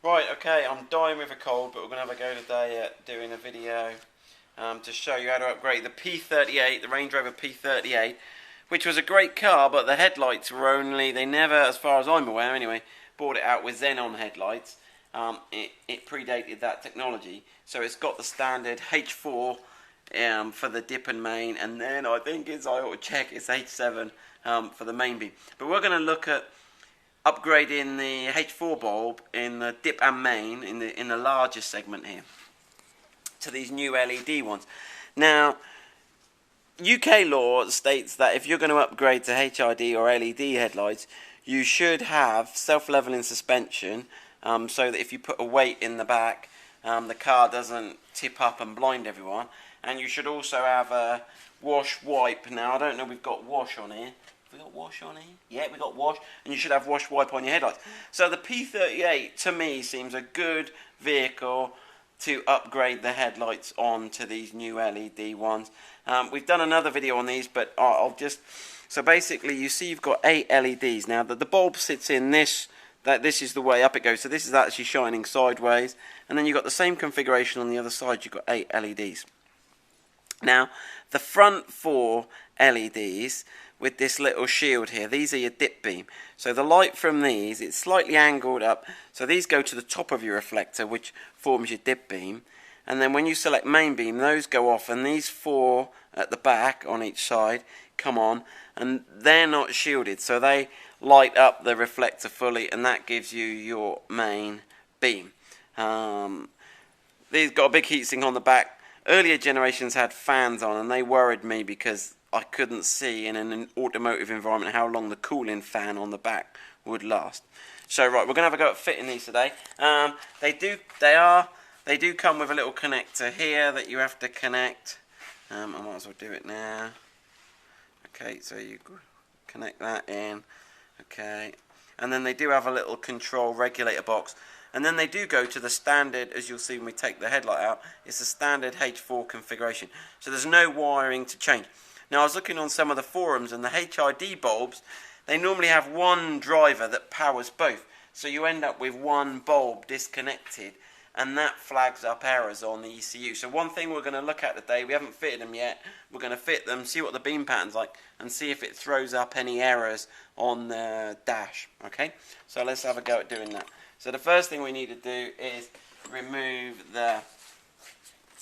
Right, okay, I'm dying with a cold, but we're going to have a go today at doing a video to show you how to upgrade the P38, the Range Rover P38, which was a great car, but the headlights were only, they never, as far as I'm aware anyway, brought it out with xenon headlights. It predated that technology, so it's got the standard H4 for the dip and main, and then I think I ought to check, it's H7 for the main beam. But we're going to look at upgrading the H4 bulb in the dip and main in the larger segment here to these new LED ones. Now, UK law states that if you're going to upgrade to HID or LED headlights, you should have self-leveling suspension, so that if you put a weight in the back, the car doesn't tip up and blind everyone. And you should also have a wash wipe. Now, I don't know, we've got wash on here. We got wash on here? Yeah, we got wash, and you should have wash wipe on your headlights. So the P38 to me seems a good vehicle to upgrade the headlights on to these new LED ones. We've done another video on these, but I'll just, so basically you see you've got 8 LEDs. Now the bulb sits in this, this is the way up it goes, so this is actually shining sideways, and then you've got the same configuration on the other side. You've got 8 LEDs. Now the front 4 LEDs with this little shield here, these are your dip beam. So the light from these, it's slightly angled up, so these go to the top of your reflector, which forms your dip beam. And then when you select main beam, those go off, and these 4 at the back on each side come on, and they're not shielded, so they light up the reflector fully, and that gives you your main beam. These got a big heatsink on the back. Earlier generations had fans on, and they worried me because I couldn't see in an automotive environment how long the cooling fan on the back would last. So right, we're going to have a go at fitting these today. They do come with a little connector here that you have to connect. I might as well do it now. Okay, so you connect that in. Okay, and then they do have a little control regulator box. And then they do go to the standard, as you'll see when we take the headlight out, it's a standard H4 configuration. So there's no wiring to change. Now I was looking on some of the forums, and the HID bulbs, they normally have one driver that powers both. So you end up with one bulb disconnected, and that flags up errors on the ECU. So one thing we're going to look at today, we haven't fitted them yet, we're going to fit them, see what the beam pattern's like, and see if it throws up any errors on the dash. Okay, so let's have a go at doing that. So the first thing we need to do is remove the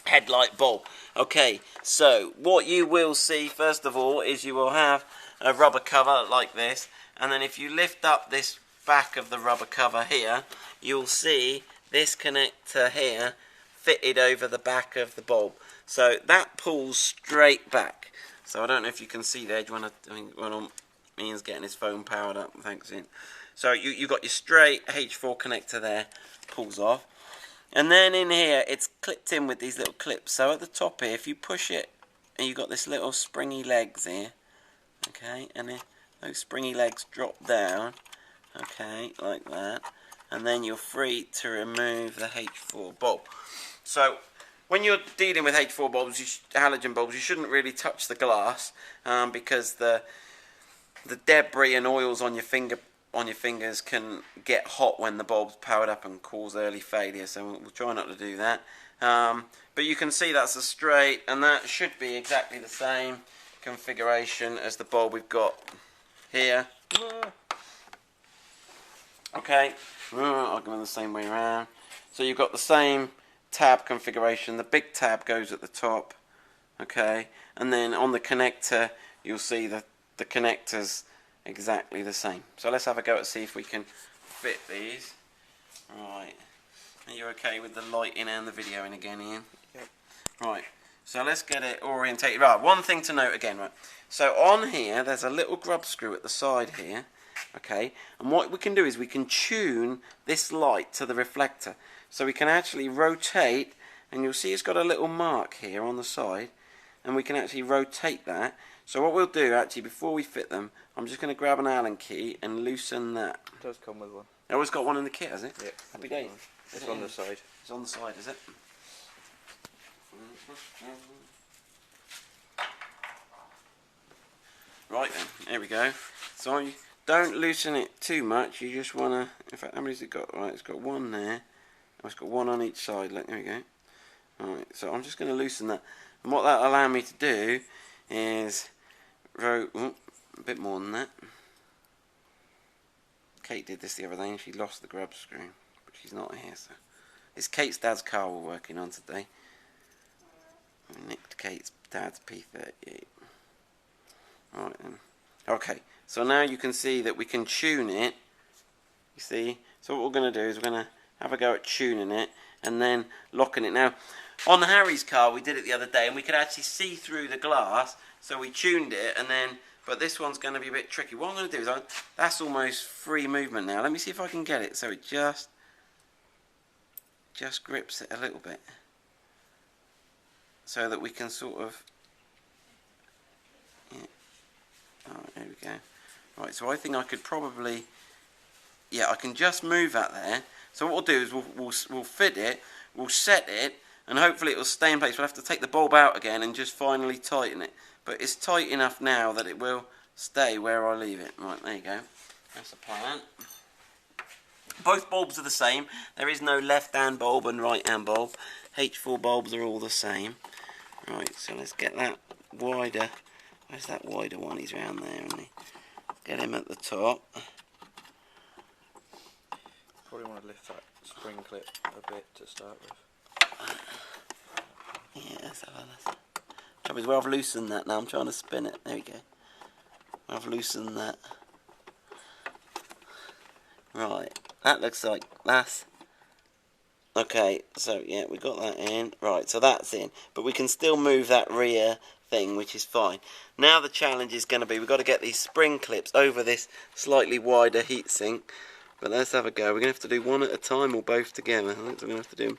headlight bulb. Okay, so what you will see first of all is you will have a rubber cover like this, and then if you lift up this back of the rubber cover here, you'll see this connector here fitted over the back of the bulb. So that pulls straight back. So I don't know if you can see the edge when Ian's getting his phone powered up. Thanks, Ian. So you got your straight H4 connector there, pulls off. And then in here, it's clipped in with these little clips. So at the top here, if you push it, and you've got this little springy legs here, okay, and then those springy legs drop down, okay, like that, and then you're free to remove the H4 bulb. So when you're dealing with H4 bulbs, halogen bulbs, you shouldn't really touch the glass because the debris and oils on your fingers can get hot when the bulb's powered up and cause early failure, so we'll try not to do that. But you can see that's a straight, and that should be exactly the same configuration as the bulb we've got here. Okay, I'll go the same way around. So you've got the same tab configuration. The big tab goes at the top, okay, and then on the connector you'll see the connectors exactly the same. So let's have a go at see if we can fit these. Right, are you okay with the lighting and the videoing again, Ian? Yep. Right, so let's get it orientated. Right, one thing to note again, right, so on here there's a little grub screw at the side here, okay, and what we can do is we can tune this light to the reflector. So we can actually rotate, and you'll see it's got a little mark here on the side, and we can actually rotate that. So what we'll do actually before we fit them, I'm just going to grab an Allen key and loosen that. It does come with one. It always got one in the kit, has it? Yeah. Happy days. It's on the side. It's on the side, is it? Right then, here we go. So you don't loosen it too much, you just want to, in fact, how many's it got? Right, it's got one there, I've got one on each side. Look, there we go. Alright, so I'm just going to loosen that. And what that'll allow me to do is a bit more than that. Kate did this the other day and she lost the grub screw, but she's not here, so it's Kate's dad's car we're working on today. We nicked Kate's dad's P38. Alright then. Okay, so now you can see that we can tune it. You see? So what we're going to do is we're going to have a go at tuning it and then locking it. Now, on Harry's car we did it the other day and we could actually see through the glass, so we tuned it and then, but this one's going to be a bit tricky. What I'm going to do is, that's almost free movement now. Let me see if I can get it so it just grips it a little bit, so that we can sort of, yeah. Alright, there we go. Right, so I think I could probably, yeah, I can just move that there. So what we'll do is we'll fit it, we'll set it, and hopefully it will stay in place. We'll have to take the bulb out again and just finally tighten it. But it's tight enough now that it will stay where I leave it. Right, there you go. That's the plan. Both bulbs are the same. There is no left-hand bulb and right-hand bulb. H4 bulbs are all the same. Right, so let's get that wider. Where's that wider one? He's round there, isn't he? Get him at the top. Probably want to lift that spring clip a bit to start with. Yeah, let's have a look. Trouble is, well, I've loosened that now. I'm trying to spin it. There we go. I've loosened that. Right, that looks like that's okay. So yeah, we got that in. Right, so that's in, but we can still move that rear thing, which is fine. Now the challenge is going to be, we've got to get these spring clips over this slightly wider heatsink. But let's have a go. We're going to have to do one at a time or both together. I think we're going to have to do them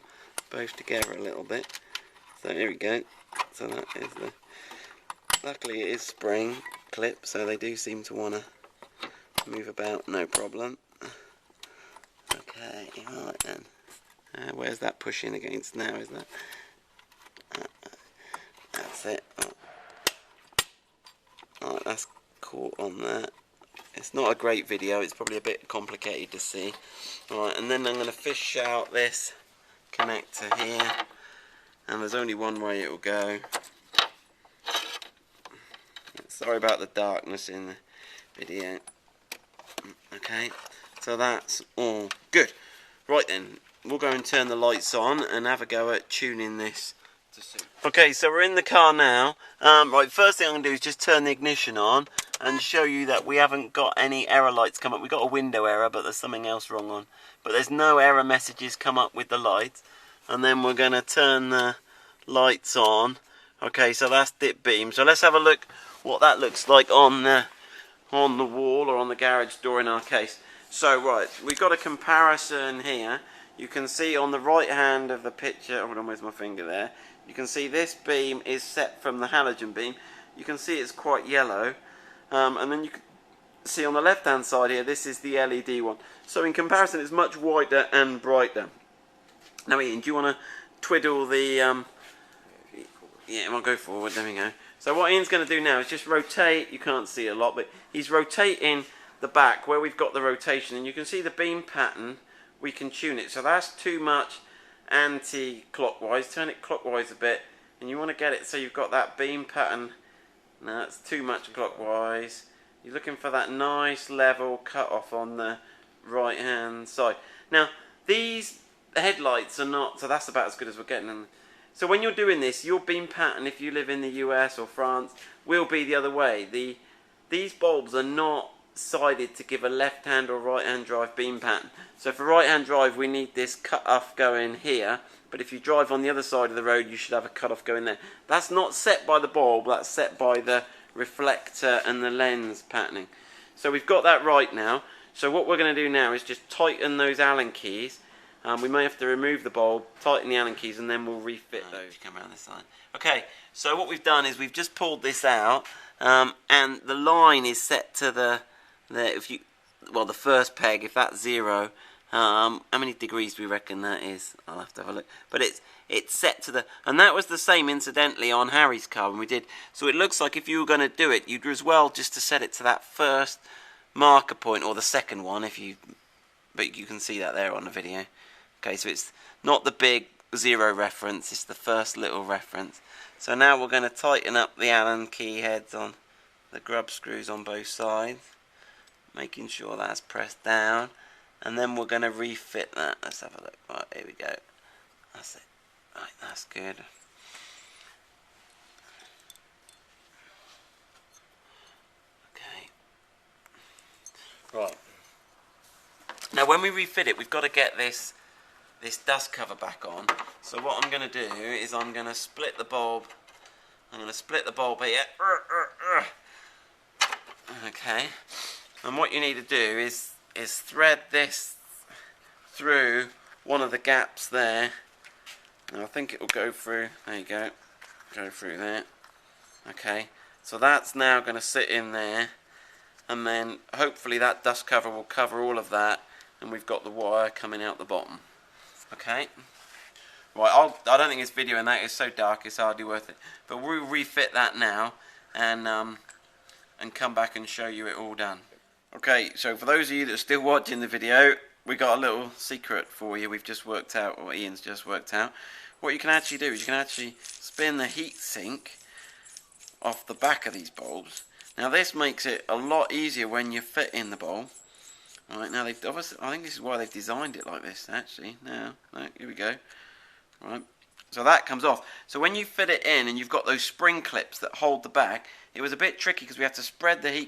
both together a little bit. So here we go. So that is the, luckily it is spring clip, so they do seem to want to move about no problem. Okay, right then. Where's that pushing against now, is that? That's it. Right, that's caught on that. It's not a great video, it's probably a bit complicated to see. Alright, and then I'm going to fish out this connector here. And there's only one way it will go. Sorry about the darkness in the video. Okay, so that's all good. Right then, we'll go and turn the lights on and have a go at tuning this to suit. Okay, so we're in the car now. Right, first thing I'm going to do is just turn the ignition on and show you that we haven't got any error lights come up. We've got a window error, but there's something else wrong on. But there's no error messages come up with the lights. And then we're going to turn the lights on. Okay, so that's dip beam. So let's have a look what that looks like on the wall or on the garage door in our case. So right, we've got a comparison here. You can see on the right hand of the picture, hold on, where's my finger there? You can see this beam is set from the halogen beam. You can see it's quite yellow. And then you can see on the left hand side here, this is the LED one. So in comparison, it's much wider and brighter. Now Ian, do you want to twiddle the... yeah, I'll go forward, there we go. So what Ian's going to do now is just rotate, you can't see a lot, but he's rotating the back where we've got the rotation, and you can see the beam pattern, we can tune it. So that's too much anti-clockwise, turn it clockwise a bit, and you want to get it so you've got that beam pattern. No, that's too much clockwise. You're looking for that nice level cut off on the right hand side. Now, these headlights are not, so that's about as good as we're getting them. So when you're doing this, your beam pattern, if you live in the US or France, will be the other way. These bulbs are not sided to give a left hand or right hand drive beam pattern. So for right hand drive we need this cut off going here, but if you drive on the other side of the road you should have a cut off going there. That's not set by the bulb, that's set by the reflector and the lens patterning. So we've got that right now. So what we're going to do now is just tighten those Allen keys. We may have to remove the bulb, tighten the Allen keys, and then we'll refit those. Come around this side. Okay, so what we've done is we've just pulled this out, and the line is set to the first peg. If that's 0, how many degrees do we reckon that is? I'll have to have a look. But it's set to the, and that was the same incidentally on Harry's car when we did. So it looks like if you were going to do it, you'd as well just to set it to that first marker point or the second one, if you, but you can see that there on the video. Okay, so it's not the big 0 reference, it's the first little reference. So now we're going to tighten up the Allen key heads on the grub screws on both sides, making sure that's pressed down, and then we're going to refit that. Let's have a look. Right, here we go. That's it. Right, that's good. Okay. Right. Now when we refit it, we've got to get this dust cover back on. So what I'm going to do is I'm going to split the bulb. I'm going to split the bulb here. Okay. And what you need to do is thread this through one of the gaps there. Now I think it will go through. There you go. Go through there. Okay. So that's now going to sit in there, and then hopefully that dust cover will cover all of that, and we've got the wire coming out the bottom. Okay. Right. I don't think this video in that is so dark it's hardly worth it. But we'll refit that now, and come back and show you it all done. Okay. So for those of you that are still watching the video, we got a little secret for you. We've just worked out, or Ian's just worked out. What you can actually do is you can actually spin the heat sink off the back of these bulbs. Now this makes it a lot easier when you fit in the bulb. Right, now they've obviously, I think this is why they've designed it like this actually. Now, here we go. Right, so that comes off. So when you fit it in and you've got those spring clips that hold the back, it was a bit tricky because we had to spread the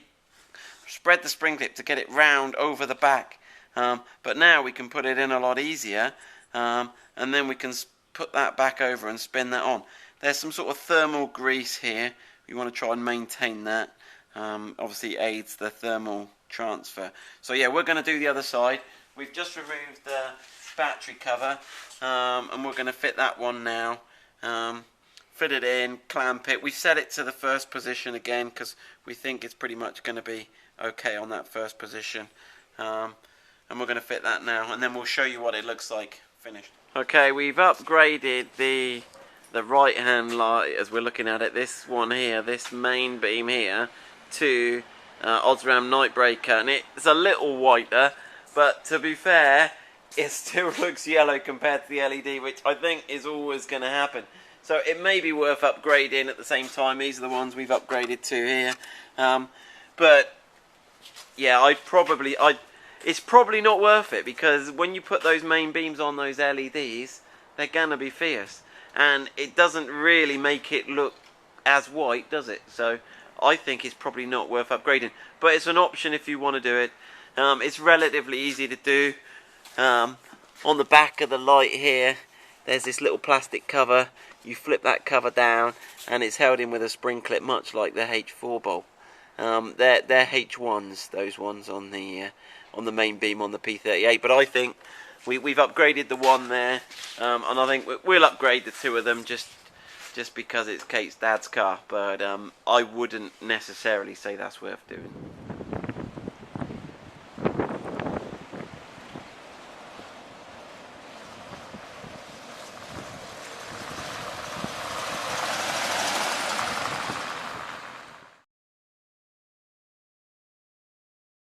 spring clip to get it round over the back. But now we can put it in a lot easier, and then we can put that back over and spin that on. There's some sort of thermal grease here. You want to try and maintain that. Obviously aids the thermal transfer. So yeah, we're going to do the other side. We've just removed the battery cover, and we're going to fit that one now. Fit it in, clamp it. We set it to the first position again because we think it's pretty much going to be okay on that first position. And we're going to fit that now, and then we'll show you what it looks like finished. Okay, we've upgraded the right hand light as we're looking at it, this one here, this main beam here, to Osram Nightbreaker, and it's a little whiter, but to be fair, it still looks yellow compared to the LED, which I think is always going to happen. So it may be worth upgrading at the same time. These are the ones we've upgraded to here. But yeah, it's probably not worth it, because when you put those main beams on those LEDs, they're going to be fierce. And it doesn't really make it look as white, does it? So I think it's probably not worth upgrading. But it's an option if you want to do it. It's relatively easy to do. On the back of the light here, there's this little plastic cover. You flip that cover down, and it's held in with a spring clip, much like the H4 bulb. They're H1s, those ones on the main beam on the P38. But I think we've upgraded the one there, and I think we'll upgrade the two of them just because it's Kate's dad's car. But I wouldn't necessarily say that's worth doing.